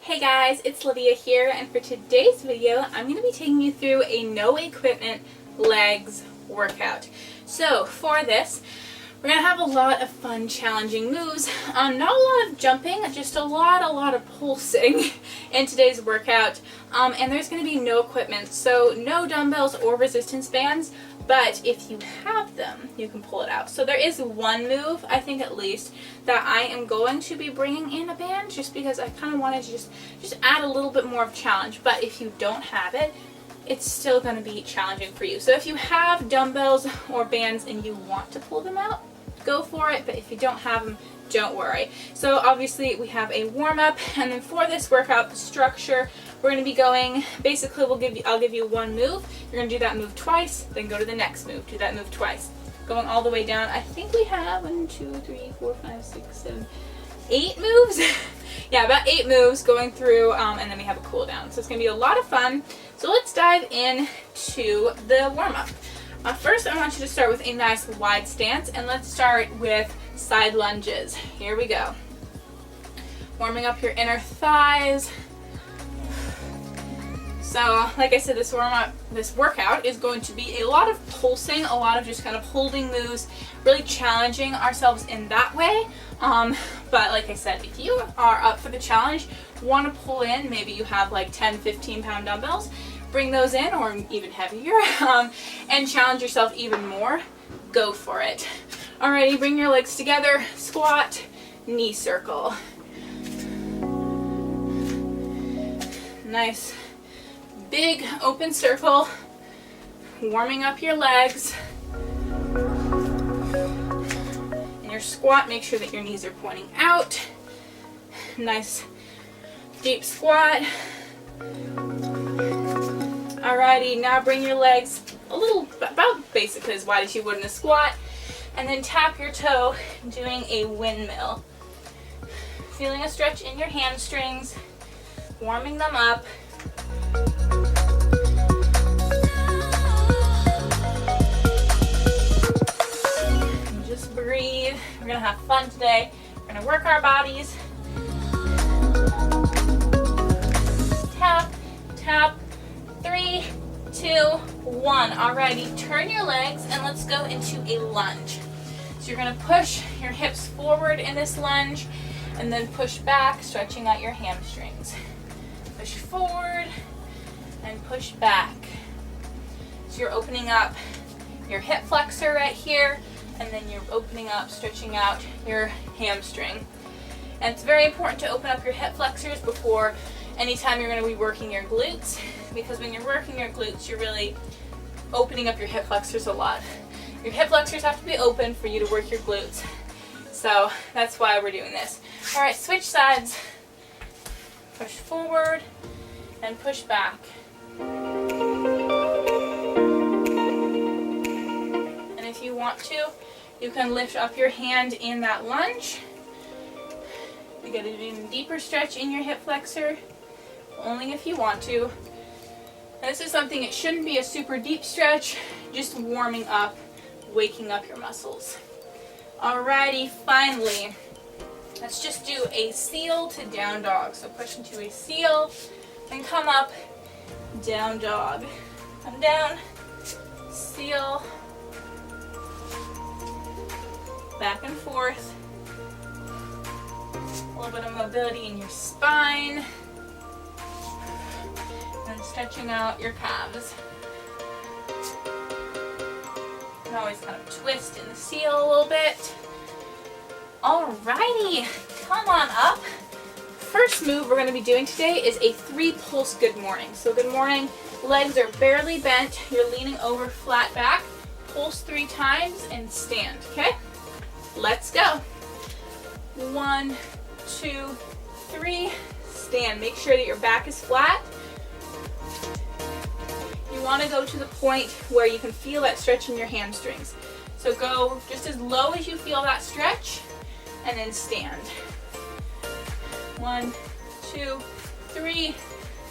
Hey guys, it's Lydia here, and for today's video, I'm going to be taking you through a no equipment legs workout. So for this, we're going to have a lot of fun, challenging moves. Not a lot of jumping, just a lot of pulsing in today's workout. And there's going to be no equipment, so no dumbbells or resistance bands. But if you have them, you can pull it out. So there is one move, I think at least, that I am going to be bringing in a band just because I kind of wanted to just add a little bit more of challenge. But if you don't have it, it's still going to be challenging for you. So if you have dumbbells or bands and you want to pull them out, go for it. But if you don't have them, don't worry. So obviously we have a warm-up, and then for this workout, the structure, we're going to be going, basically I'll give you one move. You're going to do that move twice, then go to the next move, do that move twice. Going all the way down. I think we have 1, 2, 3, 4, 5, 6, 7, 8 moves. Yeah, about 8 moves going through, and then we have a cool down. So it's going to be a lot of fun. So let's dive into the warm-up. First, I want you to start with a nice wide stance, and let's start with side lunges. Here we go. Warming up your inner thighs. So, like I said, this workout is going to be a lot of pulsing, a lot of just kind of holding moves, really challenging ourselves in that way. But like I said, if you are up for the challenge, want to pull in, maybe you have like 10, 15 pound dumbbells, bring those in, or even heavier, and challenge yourself even more, go for it. Alrighty, bring your legs together, squat, knee circle. Nice big open circle, warming up your legs. In your squat, make sure that your knees are pointing out. Nice deep squat. Alrighty, now bring your legs about basically as wide as you would in a squat, and then tap your toe, doing a windmill. Feeling a stretch in your hamstrings, warming them up. And just breathe. We're gonna have fun today. We're gonna work our bodies. Tap, tap. 3, 2, 1. Alrighty, turn your legs and let's go into a lunge. So you're going to push your hips forward in this lunge and then push back, stretching out your hamstrings. Push forward and push back. So you're opening up your hip flexor right here, and then you're opening up, stretching out your hamstring. And it's very important to open up your hip flexors before anytime you're going to be working your glutes, because when you're working your glutes, you're really opening up your hip flexors a lot. Your hip flexors have to be open for you to work your glutes. So that's why we're doing this. All right, switch sides. Push forward and push back. And if you want to, you can lift up your hand in that lunge. You get an even deeper stretch in your hip flexor, only if you want to. And this is something, it shouldn't be a super deep stretch, just warming up, waking up your muscles. Alrighty, finally, let's just do a seal to down dog. So push into a seal, then come up, down dog. Come down, seal, back and forth. A little bit of mobility in your spine. And stretching out your calves. You can always kind of twist in the seal a little bit. Alrighty, come on up. First move we're going to be doing today is a 3 pulse good morning. So good morning, legs are barely bent, you're leaning over flat back, pulse 3 times and stand, okay? Let's go. 1, 2, 3, stand. Make sure that your back is flat. You want to go to the point where you can feel that stretch in your hamstrings. So go just as low as you feel that stretch, and then stand. 1, 2, 3.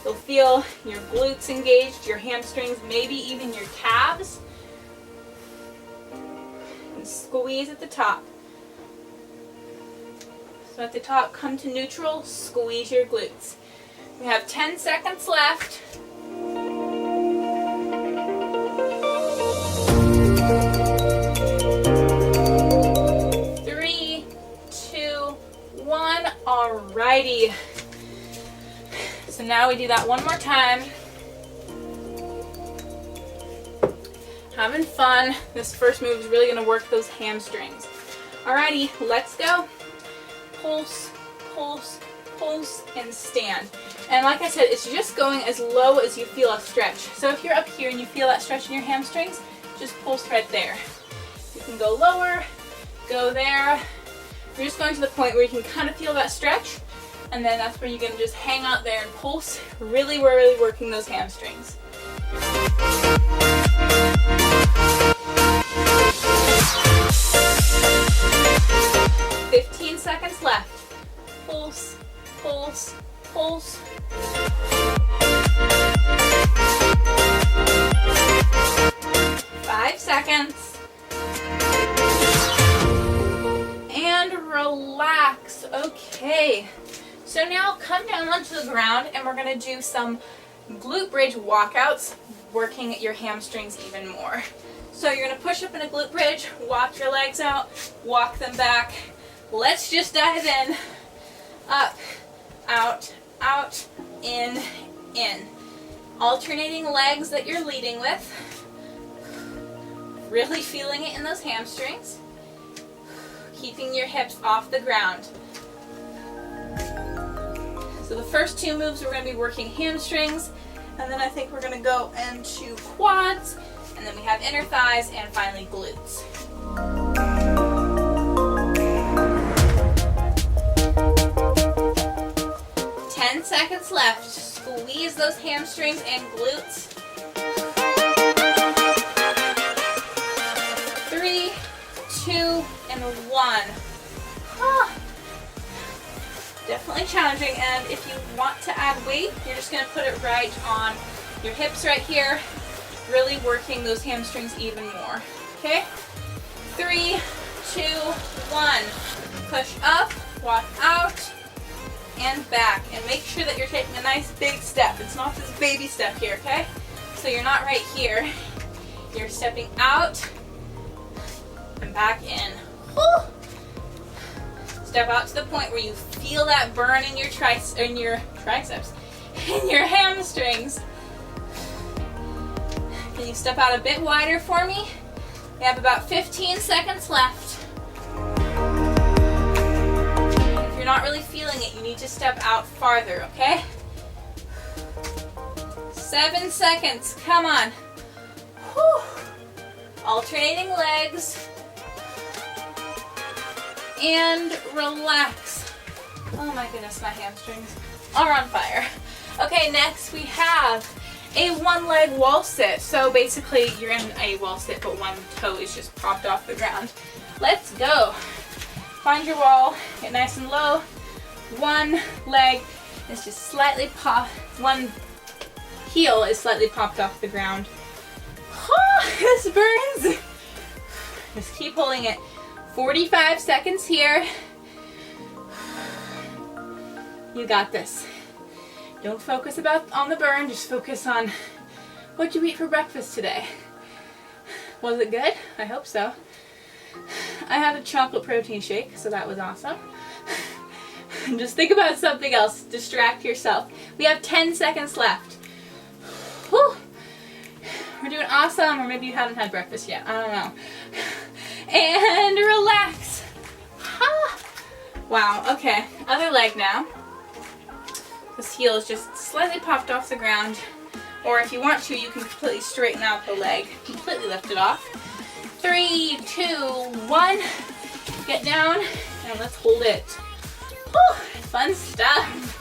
You'll feel your glutes engaged, your hamstrings, maybe even your calves. And squeeze at the top. So at the top, come to neutral, squeeze your glutes. We have 10 seconds left. 3, 2, 1. Alrighty. So now we do that one more time. Having fun. This first move is really going to work those hamstrings. Alrighty, let's go. Pulse, pulse, pulse, and stand. And like I said, it's just going as low as you feel a stretch. So if you're up here and you feel that stretch in your hamstrings, just pulse right there. You can go lower, go there. You're just going to the point where you can kind of feel that stretch, and then that's where you're going to just hang out there and pulse, really working those hamstrings. 15 seconds left. Pulse, pulse, pulse. 5 seconds. And relax. Okay. So now come down onto the ground and we're going to do some glute bridge walkouts, working at your hamstrings even more. So you're going to push up in a glute bridge, walk your legs out, walk them back. Let's just dive in. Up, out, out, in, in. Alternating legs that you're leading with. Really feeling it in those hamstrings. Keeping your hips off the ground. So the first two moves we're going to be working hamstrings, and then I think we're going to go into quads, and then we have inner thighs, and finally glutes. 10 seconds left. Squeeze those hamstrings and glutes. 3, 2, and 1. Definitely challenging, and if you want to add weight, you're just going to put it right on your hips right here, really working those hamstrings even more. Okay? 3, 2, 1. Push up, walk out, and back. And make sure that you're taking a nice big step. It's not this baby step here, okay? So you're not right here. You're stepping out and back in. Whew. Step out to the point where you feel that burn in your triceps, in your hamstrings. Can you step out a bit wider for me? We have about 15 seconds left. If you're not really feeling it, you need to step out farther, okay? 7 seconds, come on. Whew. Alternating legs. And relax. Oh my goodness, my hamstrings are on fire. Okay, next we have a one-leg wall sit. So basically you're in a wall sit, but one toe is just popped off the ground. Let's go. Find your wall, get nice and low. One leg is just slightly one heel is slightly popped off the ground. Oh, this burns. Just keep holding it. 45 seconds here. You got this. Don't focus on the burn, just focus on what you eat for breakfast today. Was it good? I hope so. I had a chocolate protein shake, so that was awesome. Just think about something else. Distract yourself. We have 10 seconds left. Whew. We're doing awesome, or maybe you haven't had breakfast yet. I don't know. And relax. Wow, okay. Other leg now. This heel is just slightly popped off the ground. Or if you want to, you can completely straighten out the leg. Completely lift it off. 3, 2, 1. Get down and let's hold it. Whew, fun stuff.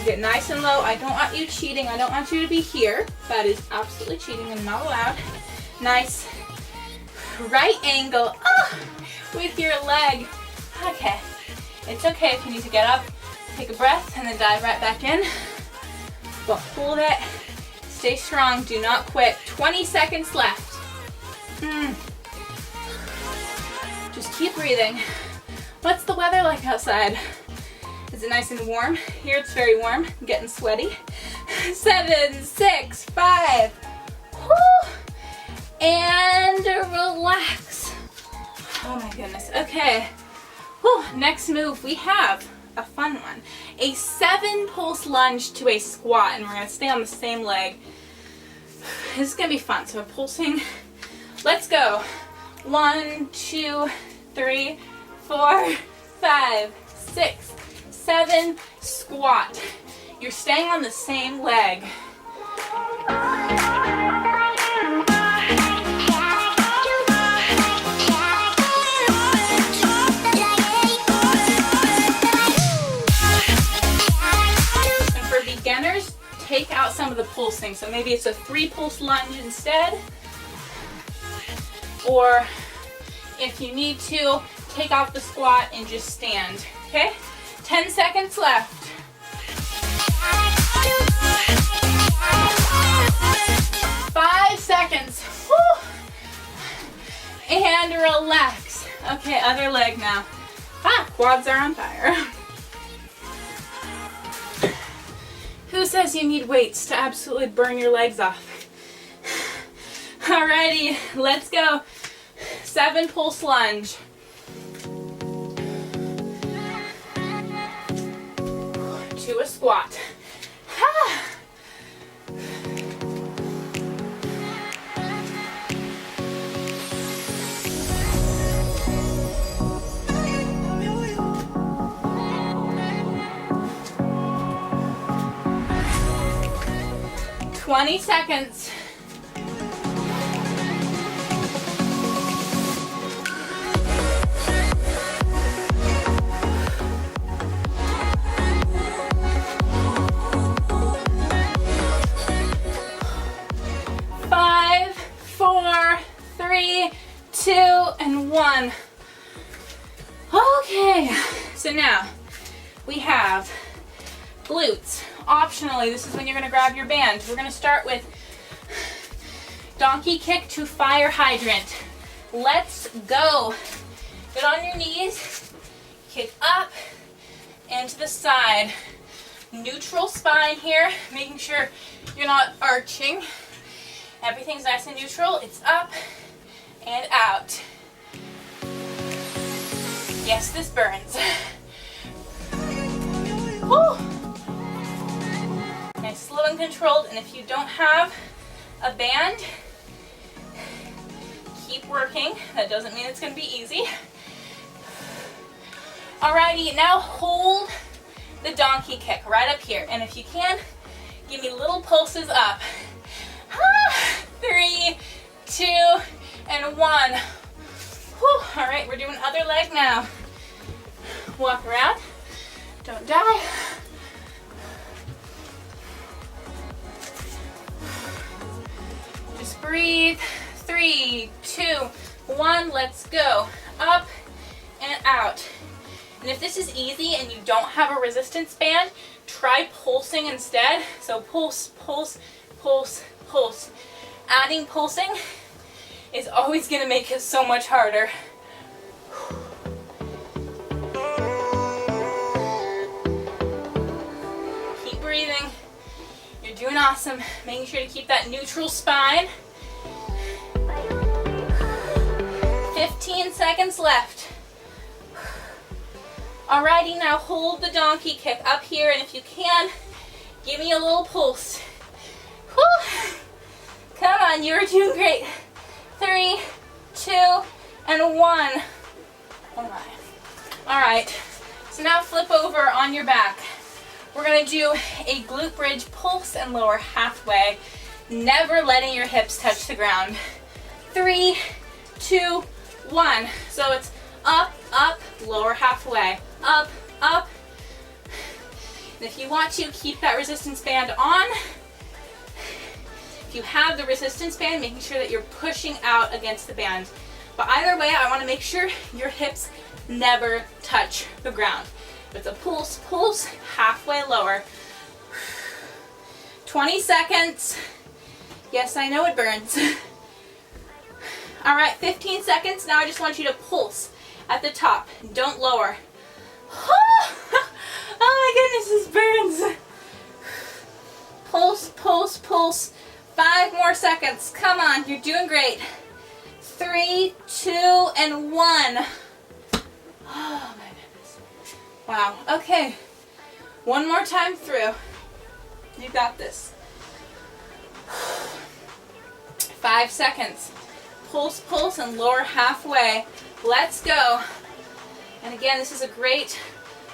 Get nice and low. I don't want you cheating. I don't want you to be here. That is absolutely cheating and not allowed. Nice right angle with your leg. Okay. It's okay if you need to get up, take a breath, and then dive right back in. But hold it. Stay strong. Do not quit. 20 seconds left. Just keep breathing. What's the weather like outside? Is it nice and warm? Here it's very warm. I'm getting sweaty. 7, 6, 5. Whew. And relax. Oh my goodness. Okay. Whew. Next move, we have a fun one. A 7 pulse lunge to a squat, and we're going to stay on the same leg. This is going to be fun. So we're pulsing. Let's go. 1, 2, 3, 4, 5, 6, 7, squat. You're staying on the same leg. And for beginners, take out some of the pulsing. So maybe it's a 3 pulse lunge instead. Or if you need to, take off the squat and just stand. Okay? 10 seconds left. 5 seconds. Woo. And relax. Okay, other leg now. Quads are on fire. Who says you need weights to absolutely burn your legs off? Alrighty, let's go. 7 pulse lunge. To a squat. 20 seconds. Five, 4, 3, 2, and 1. Okay, so now we have glutes. Optionally, this is when you're going to grab your band. We're going to start with donkey kick to fire hydrant. Let's go. Get on your knees, kick up and to the side. Neutral spine here, making sure you're not arching. Everything's nice and neutral. It's up and out. Yes, this burns. Whew. Nice, slow and controlled, and if you don't have a band, keep working. That doesn't mean it's going to be easy. Alrighty, now hold the donkey kick right up here, and if you can, give me little pulses up. 3, 2, and 1. Whew. Alright, we're doing other leg now. Walk around. Don't die. Just breathe. 3, 2, 1. Let's go. Up and out. And if this is easy and you don't have a resistance band, try pulsing instead. So pulse, pulse, pulse, pulse. Adding pulsing is always going to make it so much harder. Keep breathing. You're doing awesome. Making sure to keep that neutral spine. 15 seconds left. Alrighty, now hold the donkey kick up here, and if you can, give me a little pulse. Whew. Come on, you're doing great. 3, 2, and 1. Oh my. Alright, so now flip over on your back. We're going to do a glute bridge pulse and lower halfway, never letting your hips touch the ground. 3, 2, 1. So it's up, up, lower halfway. Up, up. And if you want to, keep that resistance band on. If you have the resistance band, making sure that you're pushing out against the band. But either way, I want to make sure your hips never touch the ground. If it's a pulse, pulse, halfway lower. 20 seconds. Yes, I know it burns. All right, 15 seconds. Now I just want you to pulse at the top. Don't lower. more seconds. Come on, you're doing great. 3, 2, and 1. Oh my goodness. Wow, okay. One more time through. You got this. 5 seconds. Pulse, pulse, and lower halfway. Let's go. And again, this is a great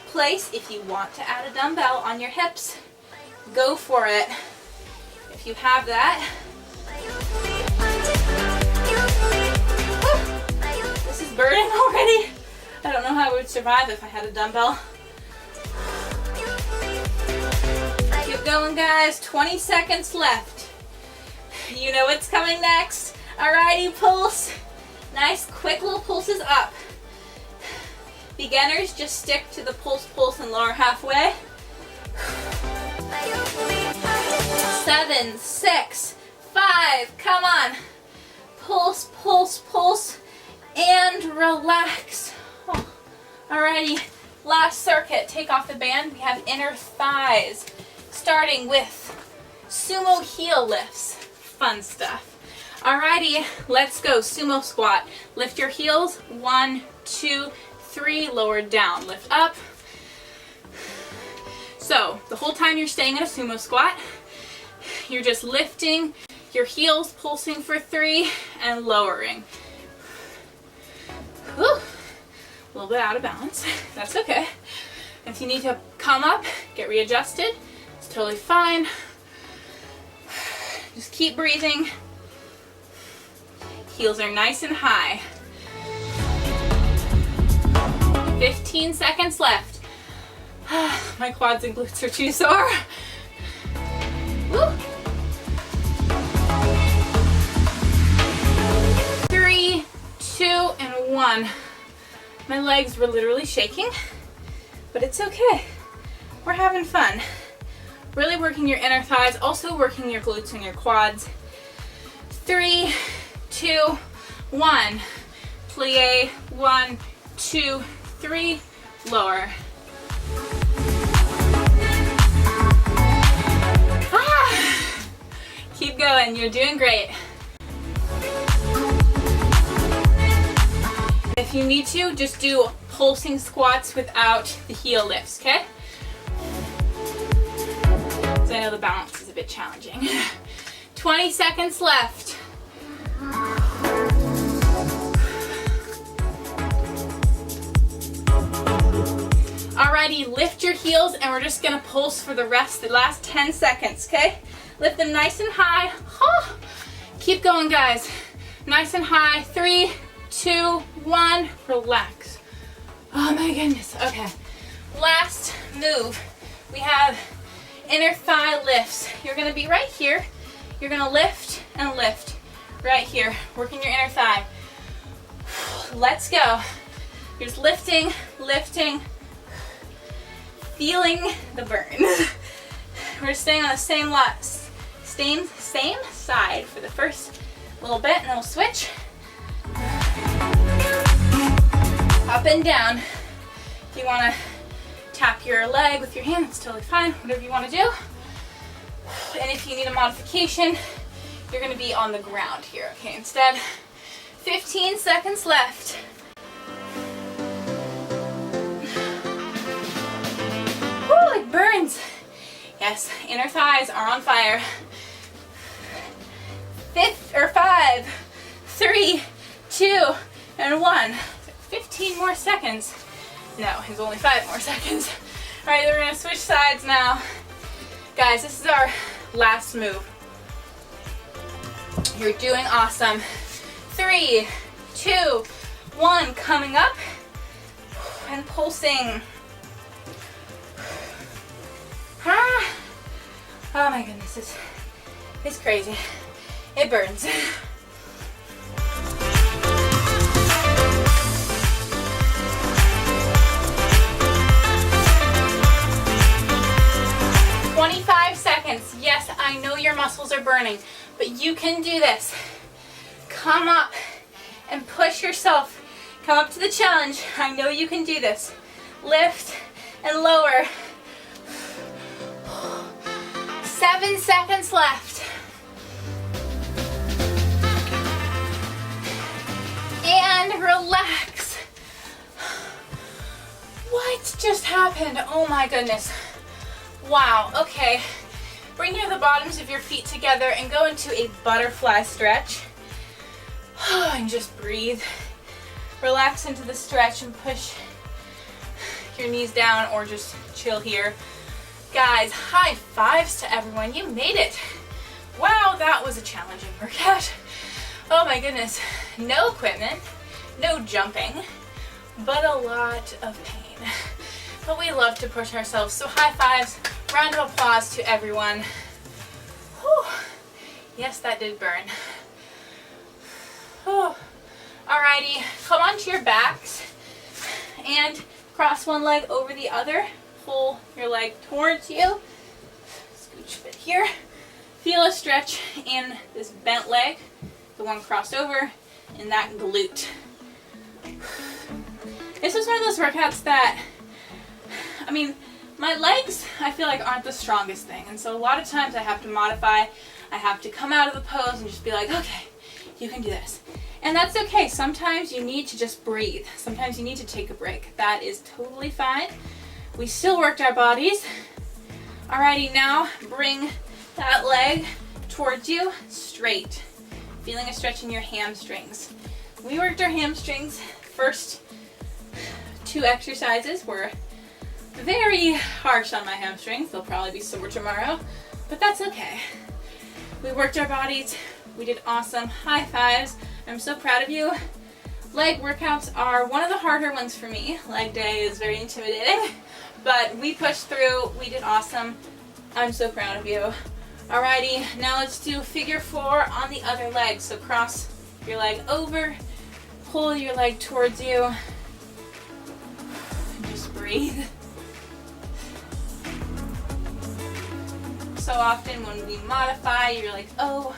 place if you want to add a dumbbell on your hips. Go for it. If you have that. This is burning already. I don't know how I would survive if I had a dumbbell. Keep going, guys. 20 seconds left. You know what's coming next. Alrighty, pulse. Nice, quick little pulses up. Beginners, just stick to the pulse, pulse, and lower halfway. 7, 6, 5, come on. Pulse, pulse, pulse, and relax. Oh. Alrighty, last circuit. Take off the band. We have inner thighs. Starting with sumo heel lifts. Fun stuff. Alrighty, let's go. Sumo squat. Lift your heels. 1, 2, 3. Lower down. Lift up. So, the whole time you're staying in a sumo squat, you're just lifting your heels, pulsing for 3, and lowering. Whew. A little bit out of balance. That's okay. If you need to come up, get readjusted, it's totally fine. Just keep breathing. Heels are nice and high. 15 seconds left. My quads and glutes are too sore. Woo. 3, 2, and 1. My legs were literally shaking, but it's okay. We're having fun. Really working your inner thighs, also working your glutes and your quads. 3, 2, 1. Plie. 1, 2, 3. Lower. Keep going, you're doing great. If you need to, just do pulsing squats without the heel lifts, okay? Because I know the balance is a bit challenging. 20 seconds left. Alrighty, lift your heels and we're just gonna pulse for the last 10 seconds, okay? Lift them nice and high. Oh, keep going, guys. Nice and high. 3, 2, 1. Relax. Oh my goodness. Okay. Last move. We have inner thigh lifts. You're going to be right here. You're going to lift and lift. Right here. Working your inner thigh. Let's go. You're just lifting, lifting. Feeling the burn. We're staying on the same same side for the first little bit, and then we'll switch. Up and down. If you want to tap your leg with your hand, that's totally fine. Whatever you want to do. And if you need a modification, you're going to be on the ground here, okay, instead. 15 seconds left. Woo, it burns. Yes, inner thighs are on fire. 5, 3, 2, and 1. 15 more seconds. No, it's only 5 more seconds. All right, we're gonna switch sides now. Guys, this is our last move. You're doing awesome. 3, 2, 1, coming up and pulsing. Ah. Oh my goodness, it's crazy. It burns. Seconds. Yes, I know your muscles are burning, but you can do this. Come up and push yourself. Come up to the challenge. I know you can do this. Lift and lower. 7 seconds left. relax. What just happened? Oh my goodness. Wow, okay. Bring the bottoms of your feet together and go into a butterfly stretch. And just breathe. Relax into the stretch and push your knees down or just chill here. Guys, high fives to everyone. You made it. Wow, that was a challenging workout. Oh my goodness. No equipment, no jumping, but a lot of pain. But we love to push ourselves, so high fives, round of applause to everyone. Whew. Yes, that did burn. Whew. Alrighty, come onto your backs and cross one leg over the other. Pull your leg towards you. Scooch a bit here. Feel a stretch in this bent leg, the one crossed over, in that glute. This is one of those workouts that, I mean, my legs, I feel like, aren't the strongest thing. And so a lot of times I have to modify. I have to come out of the pose and just be like, okay, you can do this. And that's okay. Sometimes you need to just breathe. Sometimes you need to take a break. That is totally fine. We still worked our bodies. Alrighty, now bring that leg towards you, straight. Feeling a stretch in your hamstrings. We worked our hamstrings. First two exercises were very harsh on my hamstrings. They'll probably be sore tomorrow, but that's okay. We worked our bodies. We did awesome. High fives. I'm so proud of you. Leg workouts are one of the harder ones for me. Leg day is very intimidating, but we pushed through. We did awesome. I'm so proud of you. Alrighty, now let's do figure four on the other leg. So cross your leg over, pull your leg towards you, and just breathe. So often when we modify, you're like, oh,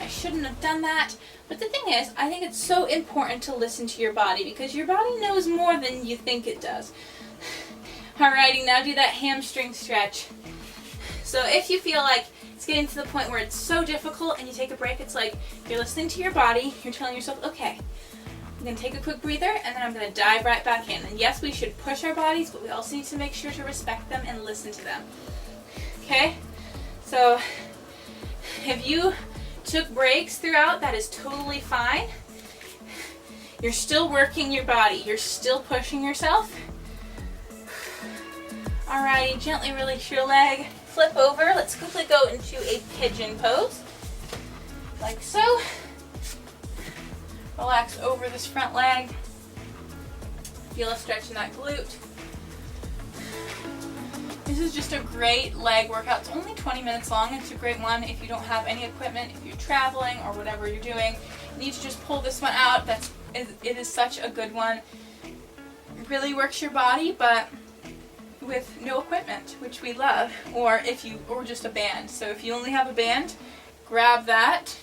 I shouldn't have done that. But the thing is, I think it's so important to listen to your body because your body knows more than you think it does. Alrighty, now do that hamstring stretch. So if you feel like it's getting to the point where it's so difficult and you take a break, it's like you're listening to your body, you're telling yourself, okay, I'm going to take a quick breather and then I'm going to dive right back in. And yes, we should push our bodies, but we also need to make sure to respect them and listen to them. Okay? So if you took breaks throughout, that is totally fine. You're still working your body. You're still pushing yourself. Alrighty, gently release your leg. Flip over. Let's quickly go into a pigeon pose. Like so. Relax over this front leg. Feel a stretch in that glute. This is just a great leg workout. It's only 20 minutes long. It's a great one if you don't have any equipment, if you're traveling or whatever you're doing. You need to just pull this one out. It is such a good one. It really works your body, but with no equipment, which we love, or just a band. So if you only have a band, grab that.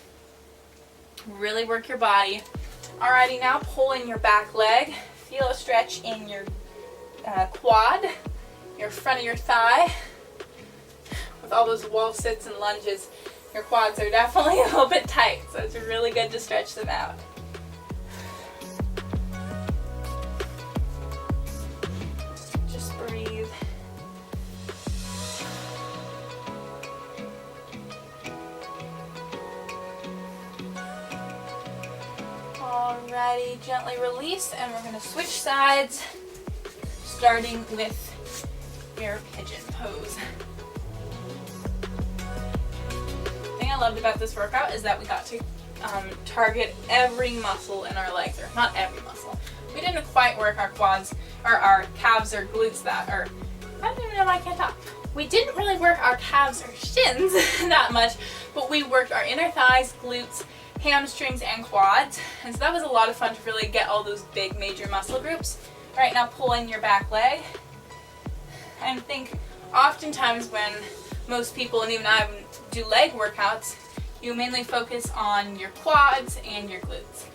Really work your body. Alrighty, now pull in your back leg. Feel a stretch in your quad, your front of your thigh. With all those wall sits and lunges, your quads are definitely a little bit tight, so it's really good to stretch them out. Just breathe. Alrighty, gently release, and we're going to switch sides, starting with your pigeon pose. The thing I loved about this workout is that we got to target every muscle in our legs, or not every muscle. We didn't quite work our quads, or our calves or glutes I don't even know why I can't talk. We didn't really work our calves or shins that much, but we worked our inner thighs, glutes, hamstrings, and quads. And so that was a lot of fun to really get all those big major muscle groups. All right, now pull in your back leg. And think oftentimes when most people, and even I, do leg workouts, you mainly focus on your quads and your glutes.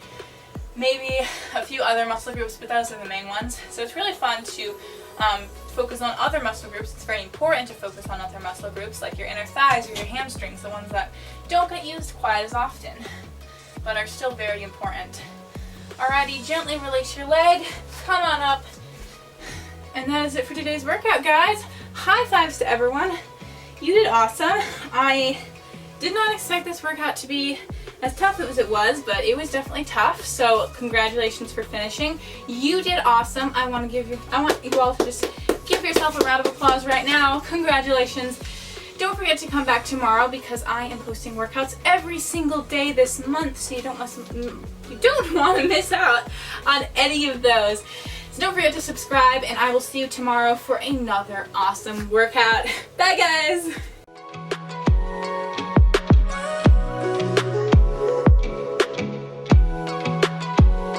Maybe a few other muscle groups, but those are the main ones. So it's really fun to focus on other muscle groups. It's very important to focus on other muscle groups like your inner thighs or your hamstrings, the ones that don't get used quite as often, but are still very important. Alrighty, gently release your leg. Come on up. And that is it for today's workout, guys. High fives to everyone. You did awesome. I did not expect this workout to be as tough as it was, but it was definitely tough. So congratulations for finishing. You did awesome. I want you all to just give yourself a round of applause right now. Congratulations. Don't forget to come back tomorrow because I am posting workouts every single day this month, so you don't want to miss out on any of those. So don't forget to subscribe, and I will see you tomorrow for another awesome workout. Bye, guys!